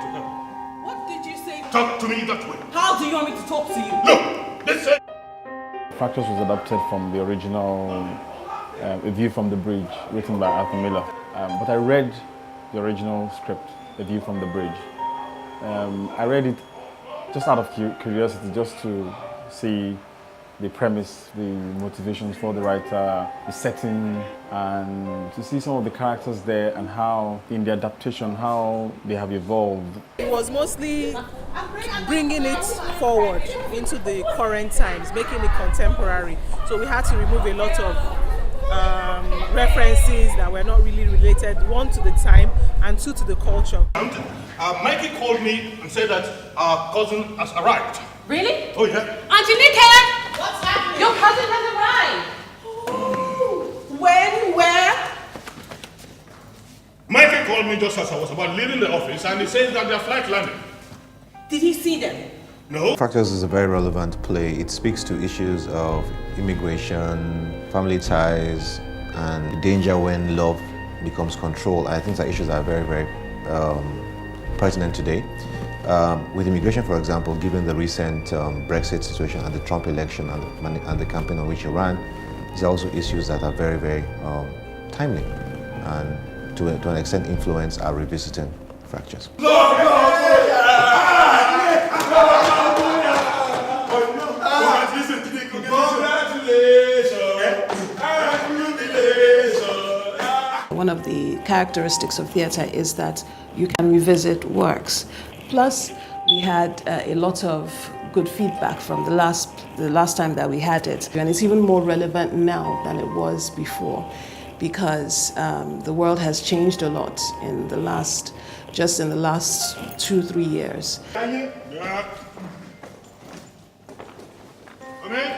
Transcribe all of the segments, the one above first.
to her. What did you say? Talk to me that way. How do you want me to talk to you? Look, listen. Fractures was adapted from the original A View from the Bridge, written by Arthur Miller. But I read the original script, A View from the Bridge. I read it just out of curiosity, just to see the premise, the motivations for the writer, the setting, and to see some of the characters there and how, in the adaptation, how they have evolved. It was mostly bringing it forward into the current times, making it contemporary. So we had to remove a lot of references that were not really related, one to the time and two to the culture. Mikey called me and said that our cousin has arrived. Really? Oh yeah. Angelique! What's happening? Your cousin has arrived! When? Where? Mikey called me just as I was about leaving the office and he says that their flight landed. Did he see them? No. Fractures is a very relevant play. It speaks to issues of immigration, family ties, and the danger when love becomes control. I think that issues are very, very pertinent today. With immigration, for example, given the recent Brexit situation and the Trump election and the campaign on which he ran, these are also issues that are very, very timely and to an extent influence our revisiting Fractures. One of the characteristics of theatre is that you can revisit works. Plus, we had a lot of good feedback from the last time that we had it. And it's even more relevant now than it was before because the world has changed a lot in the last 2-3 years. Yeah. Come in.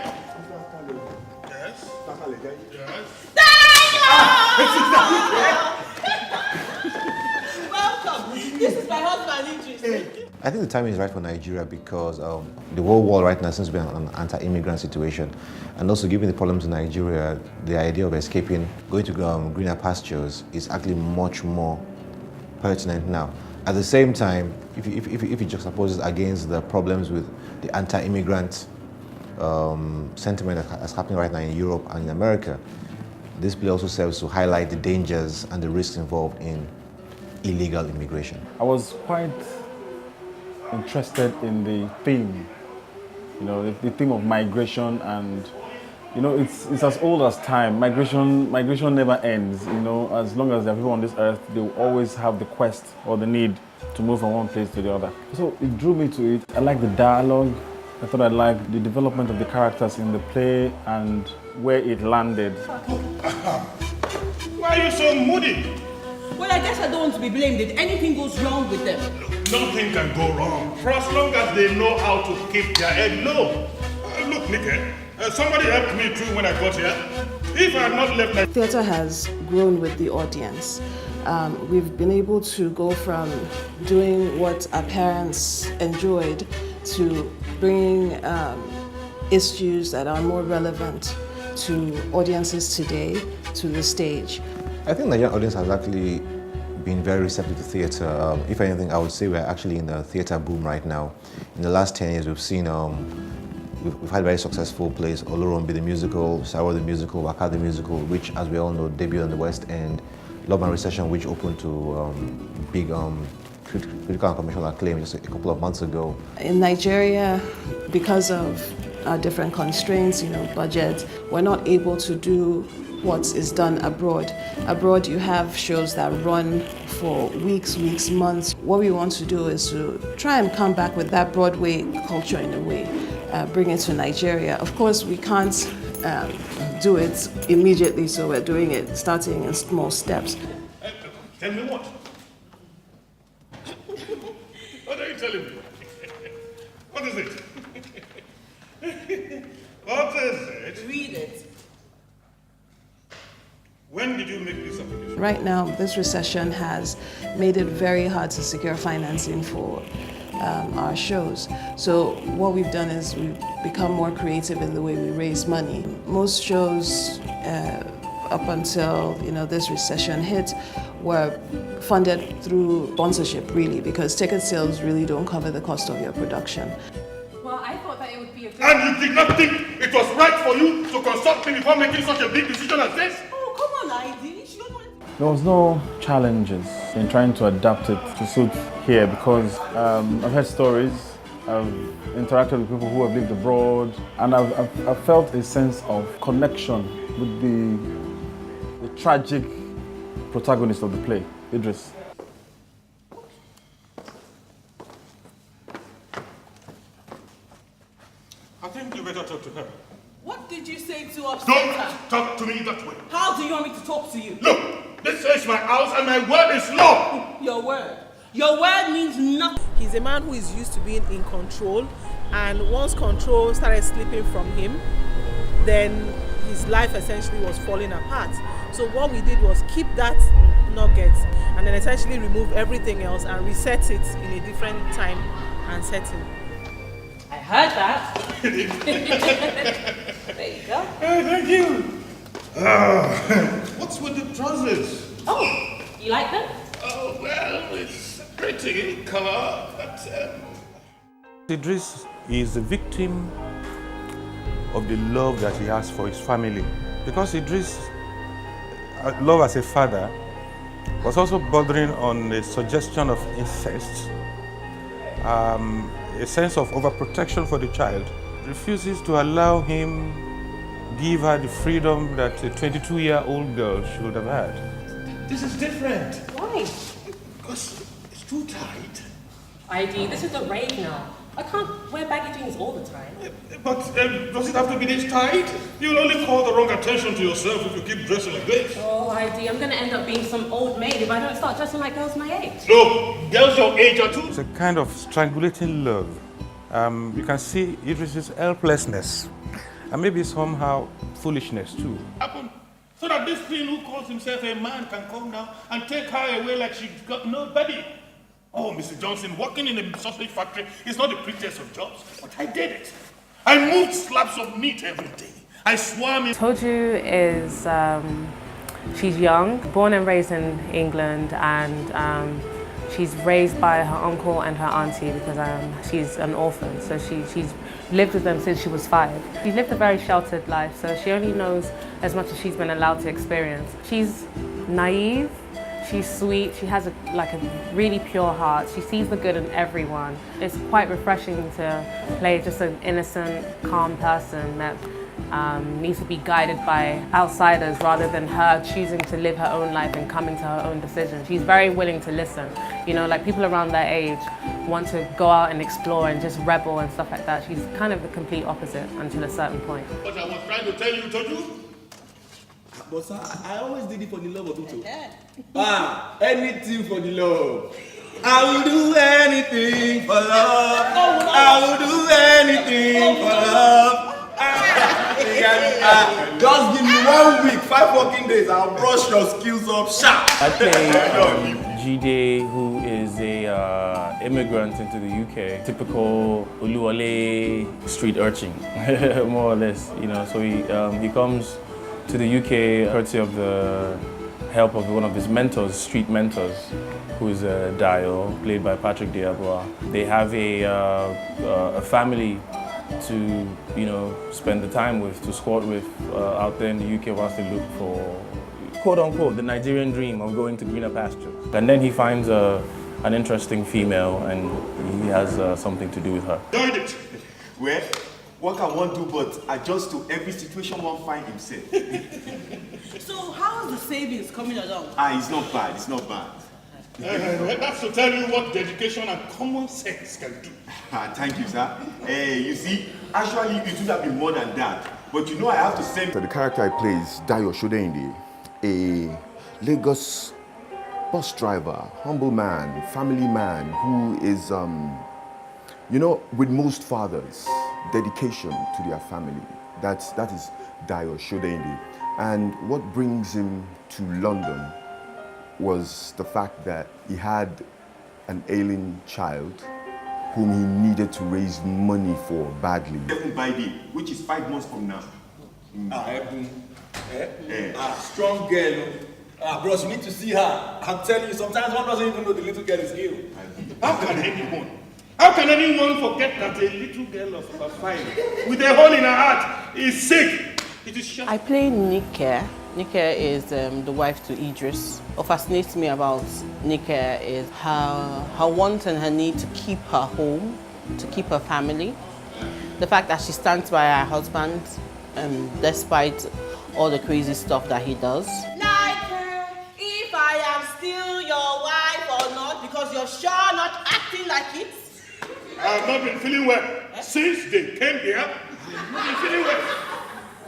Yes. Yes. Welcome. This is my husband, Idris. I think the timing is right for Nigeria because the whole world right now seems to be an anti-immigrant situation. And also given the problems in Nigeria, the idea of escaping, going to greener pastures is actually much more pertinent now. At the same time, if you juxtapose it against the problems with the anti-immigrant sentiment that's happening right now in Europe and in America, this play also serves to highlight the dangers and the risks involved in illegal immigration. I was quite interested in the theme, the theme of migration, and it's as old as time. Migration never ends. As long as there are people on this earth, they will always have the quest or the need to move from one place to the other. So it drew me to it. I like the dialogue. I thought I liked the development of the characters in the play and where it landed. Why are you so moody? Well, I guess I don't want to be blamed if anything goes wrong with them. Nothing can go wrong for as long as they know how to keep their head low. Look, Nikki, somebody helped me too when I got here. If I had not left my... Theatre has grown with the audience. We've been able to go from doing what our parents enjoyed to bringing issues that are more relevant to audiences today to the stage. I think the Nigerian audience has actually been very receptive to theatre. If anything, I would say we're actually in a theatre boom right now. In the last 10 years, we've seen, we've had very successful plays, Olorunbi the musical, Sawo the musical, Waka the musical, which, as we all know, debuted on the West End, Love and Recession, which opened to big critical and commercial acclaim just a couple of months ago. In Nigeria, because of our different constraints, budget, we're not able to do what is done abroad. Abroad, you have shows that run for weeks, months. What we want to do is to try and come back with that Broadway culture in a way, bring it to Nigeria. Of course, we can't do it immediately, so we're doing it, starting in small steps. Tell me what? What are you telling me? What is it? What is it? Read it. When did you make this application? Right now, this recession has made it very hard to secure financing for our shows. So what we've done is we've become more creative in the way we raise money. Most shows up until this recession hit were funded through sponsorship, really, because ticket sales really don't cover the cost of your production. Well, I thought that it would be a good... And you did not think it was right for you to consult me before making such a big decision as this? Oh, come on, ID. She don't want... There was no challenges in trying to adapt it to suit here because I've heard stories, I've interacted with people who have lived abroad, and I've felt a sense of connection with the tragic protagonist of the play, Idris. I think you better talk to her. What did you say to upset Don't her? talk to me that way. How do you want me to talk to you? Look, this is my house and my word is law. Your word. Your word means nothing. He's a man who is used to being in control, and once control started slipping from him, then his life essentially was falling apart. So what we did was keep that nugget and then essentially remove everything else and reset it in a different time and setting. I heard that. There you go. Thank you. What's with the trousers? Oh, you like them? Oh, well, it's pretty color, but... Idris is a victim of the love that he has for his family. Because Idris' love as a father was also bordering on a suggestion of incest, a sense of overprotection for the child, refuses to allow him give her the freedom that a 22-year-old girl should have had. This is different. Why? Because it's too tight. ID, this is the rave now. I can't wear baggy jeans all the time. But does it have to be this tight? You'll only call the wrong attention to yourself if you keep dressing like this. Oh, ID, I'm gonna end up being some old maid if I don't start dressing like girls my age. No, girls your age are too. It's a kind of strangulating love. You can see Idris's helplessness and maybe somehow foolishness too. Happen so that this thing who calls himself a man can come down and take her away like she's got nobody. Oh, Mr. Johnson, working in a sausage factory is not the prettiest of jobs, but I did it. I moved slabs of meat every day. I swam in... Toju is, she's young, born and raised in England, and she's raised by her uncle and her auntie because she's an orphan, so she's lived with them since she was 5. She's lived a very sheltered life, so she only knows as much as she's been allowed to experience. She's naive. She's sweet, she has a really pure heart. She sees the good in everyone. It's quite refreshing to play just an innocent, calm person that needs to be guided by outsiders rather than her choosing to live her own life and coming to her own decisions. She's very willing to listen. You know, like people around their age want to go out and explore and just rebel and stuff like that. She's kind of the complete opposite until a certain point. What I was trying to tell you, Toju? But sir, I always did it for the love of Uto. Anything for the love. I will do anything for love. I will do anything for love. Just give me 1 week, 5 working days, I'll brush your skills up sharp. I play Jide, who is a immigrant into the UK. Typical Oluwole street urchin, more or less. You know, so he comes to the UK courtesy of the help of one of his mentors, street mentors, who is Dio, played by Patrick Diabwa. They have a family to, spend the time with, to squat with out there in the UK whilst they look for, quote unquote, the Nigerian dream of going to greener pastures. And then he finds an interesting female and he has something to do with her. Done it! Well, what can one do but adjust to every situation one finds himself? So how is the savings coming along? It's not bad, it's not bad. That's to tell you what dedication and common sense can do. Thank you, sir. You see, actually it would have been more than that. But I have to send... So the character I play is Dayo Shodendi, a Lagos bus driver, humble man, family man who is, with most fathers, dedication to their family. That is Dayo Shodendi. And what brings him to London was the fact that he had an ailing child whom he needed to raise money for badly. By day, which is 5 months from now. Strong girl. Bros, you need to see her. I'm telling you, sometimes one doesn't even know the little girl is ill. How can anyone forget that a little girl of about 5 with a hole in her heart is sick? It is shocking. I play Nika. Nika is the wife to Idris. What fascinates me about Nika is her want and her need to keep her home, to keep her family. The fact that she stands by her husband despite all the crazy stuff that he does. Like if I am still your wife or not, because you're sure not acting like it. I have not been feeling well since they came here. I've not been feeling well.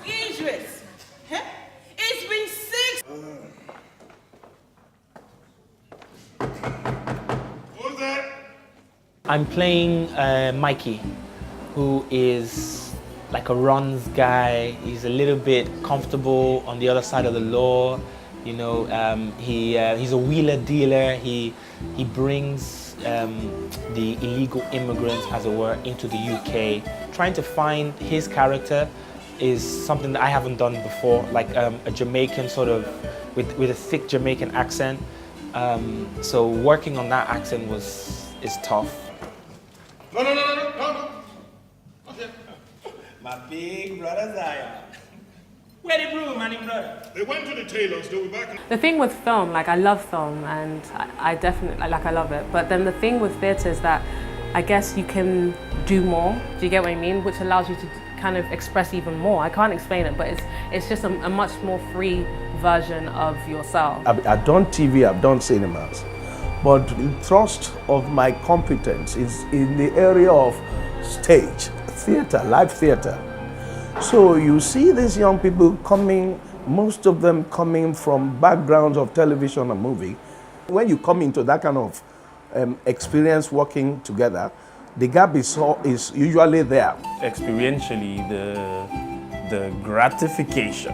Idris, it's been 6. Who's there? I'm playing Mikey, who is like a runs guy. He's a little bit comfortable on the other side of the law. You know, he's a wheeler dealer. He brings the illegal immigrants, as it were, into the UK. Trying to find his character is something that I haven't done before, like a Jamaican sort of, with a thick Jamaican accent. So working on that accent is tough. No. Not here. My big brother Zion. Where the broom, man, brother? They went to the tailors, they'll be back. The thing with film, like I love film and I definitely, I love it. But then the thing with theatre is that I guess you can do more. Do you get what I mean? Which allows you to kind of express even more. I can't explain it, but it's just a much more free version of yourself. I've done TV, I've done cinemas, but the thrust of my competence is in the area of stage, theatre, live theatre. So you see these young people coming, most of them coming from backgrounds of television and movie. When you come into that kind of experience working together, the gap is usually there. Experientially, the gratification,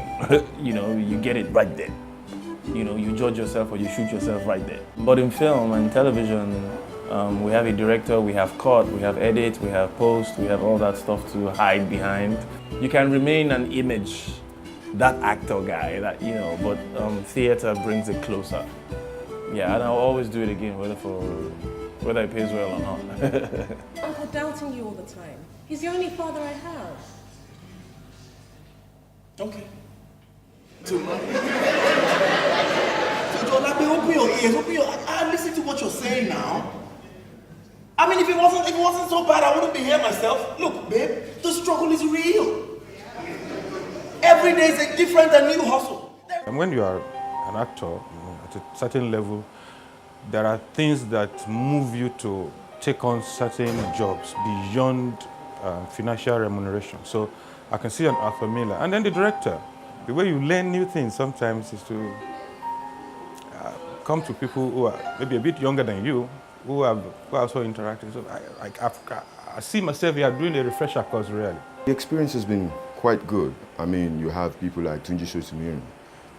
you get it right there. You judge yourself or you shoot yourself right there. But in film and television, we have a director, we have cut, we have edit, we have post, we have all that stuff to hide behind. You can remain an image, that actor guy, but theater brings it closer. Yeah, and I'll always do it again, whether it pays well or not. Uncle doubting you all the time. He's the only father I have. Okay. So, open your ears, I listen to what you're saying now. I mean, if it wasn't so bad, I wouldn't be here myself. Look, babe, the struggle is real. Every day is a different and new hustle. And when you are an actor, at a certain level, there are things that move you to take on certain jobs beyond financial remuneration. So I can see an Arthur Miller. And then the director, the way you learn new things sometimes is to come to people who are maybe a bit younger than you, who are also interacting. So I see myself here doing a refresher course, really. The experience has been quite good. I mean, you have people like Tunji Sotimirun,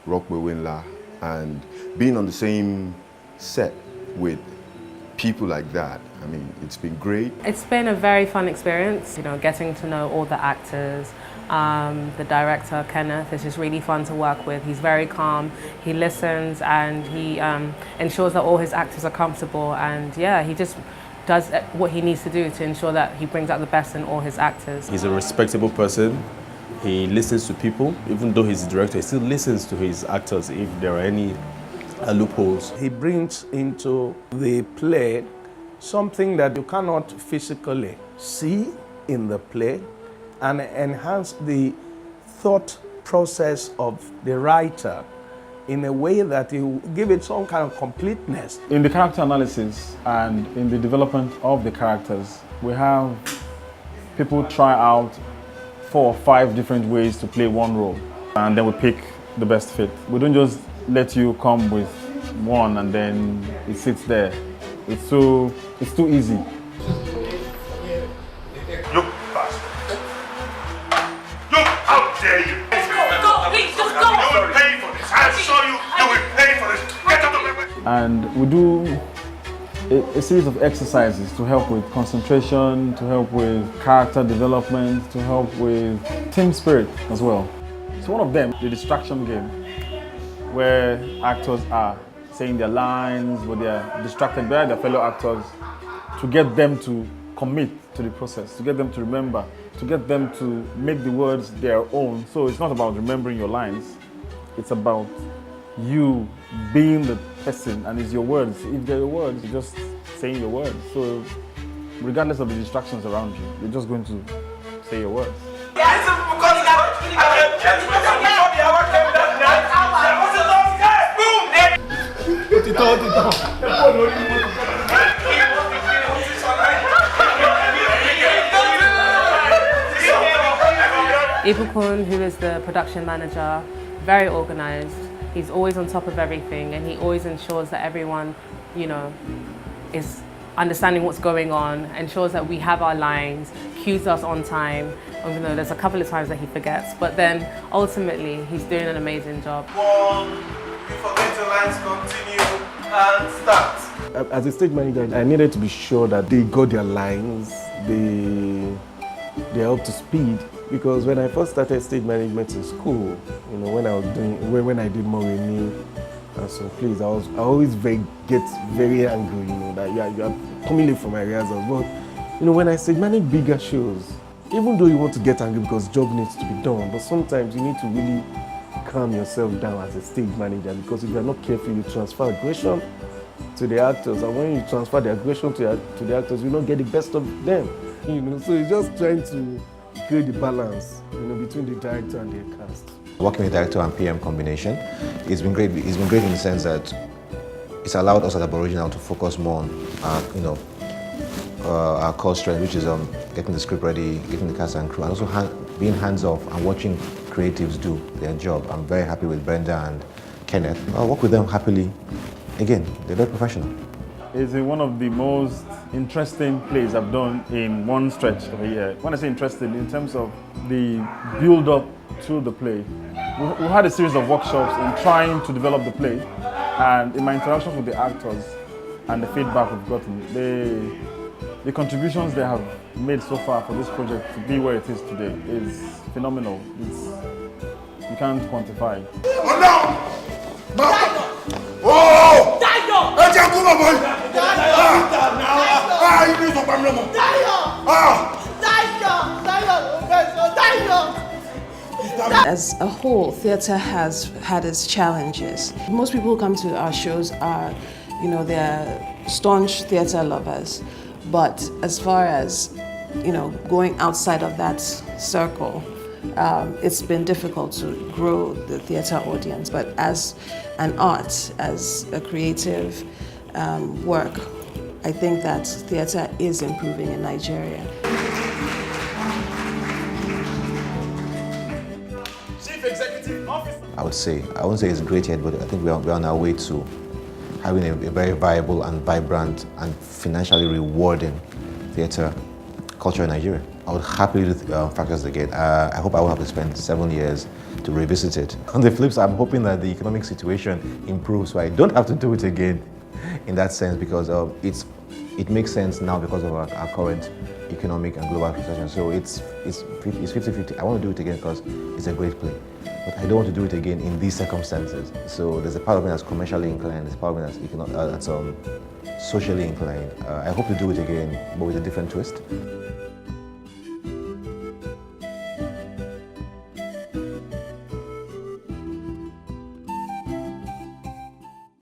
Rockwell Winla, and being on the same set with people like that, I mean, it's been great. It's been a very fun experience, getting to know all the actors. The director, Kenneth, is just really fun to work with. He's very calm, he listens, and he ensures that all his actors are comfortable, and yeah, he just does what he needs to do to ensure that he brings out the best in all his actors. He's a respectable person. He listens to people. Even though he's a director, he still listens to his actors if there are any loopholes. He brings into the play something that you cannot physically see in the play and enhance the thought process of the writer in a way that you give it some kind of completeness. In the character analysis and in the development of the characters, we have people try out 4 or 5 different ways to play one role, and then we pick the best fit. We don't just let you come with one and then it sits there. It's too easy. Look, bastard. Look, how dare you! Go, please, just go! You will pay for this. I assure you will pay for this. Get out of my way! And we do a series of exercises to help with concentration, to help with character development, to help with team spirit as well. So one of them, the distraction game, where actors are saying their lines, but they are distracted by their fellow actors to get them to commit to the process, to get them to remember, to get them to make the words their own. So it's not about remembering your lines, it's about you being the person, and it's your words. If they're your words, you're just saying your words. So regardless of the distractions around you, you're just going to say your words. Ibukun, who is the production manager, very organized. He's always on top of everything, and he always ensures that everyone, you know, is understanding what's going on, ensures that we have our lines, cues us on time. Even though there's a couple of times that he forgets, but then ultimately he's doing an amazing job. 1, you forget your lines, continue, and start. As a stage manager, I needed to be sure that they got their lines, they're up to speed. Because when I first started stage management in school, you know, when I did Moremi and some plays, I always get very angry, you know, that you are coming late for my rehearsals. But you know, when I stage manage bigger shows, even though you want to get angry because job needs to be done, but sometimes you need to really calm yourself down as a stage manager, because if you're not careful, you transfer aggression to the actors, and when you transfer the aggression to the actors, you don't get the best of them. You know, so you're just trying to create the balance, you know, between the director and the cast. Working with director and PM combination, it's been great. It's been great in the sense that it's allowed us at Aboriginal to focus more on, our core strength, which is getting the script ready, getting the cast and crew, and also being hands-off and watching creatives do their job. I'm very happy with Brenda and Kenneth. I'll work with them happily. Again, they're very professional. It's one of the most interesting plays I've done in one stretch of a year. When I say interesting, in terms of the build-up to the play, we had a series of workshops in trying to develop the play, and in my interactions with the actors and the feedback we've gotten, the contributions they have made so far for this project to be where it is today is phenomenal. You can't quantify. Oh! As a whole, theatre has had its challenges. Most people who come to our shows are, you know, they're staunch theatre lovers. But as far as, you know, going outside of that circle, it's been difficult to grow the theatre audience. But as an art, as a creative work, I think that theatre is improving in Nigeria. Chief Executive Officer. I wouldn't say it's great yet, but I think we're on our way to having a very viable and vibrant and financially rewarding theatre culture in Nigeria. I would happily do Fractures again. I hope I won't have to spend 7 years to revisit it. On the flip side, I'm hoping that the economic situation improves so I don't have to do it again in that sense, because it makes sense now because of our current economic and global situation. So it's 50-50. I want to do it again because it's a great play. But I don't want to do it again in these circumstances. So there's a part of me that's commercially inclined, there's a part of me that's socially inclined. I hope to do it again, but with a different twist.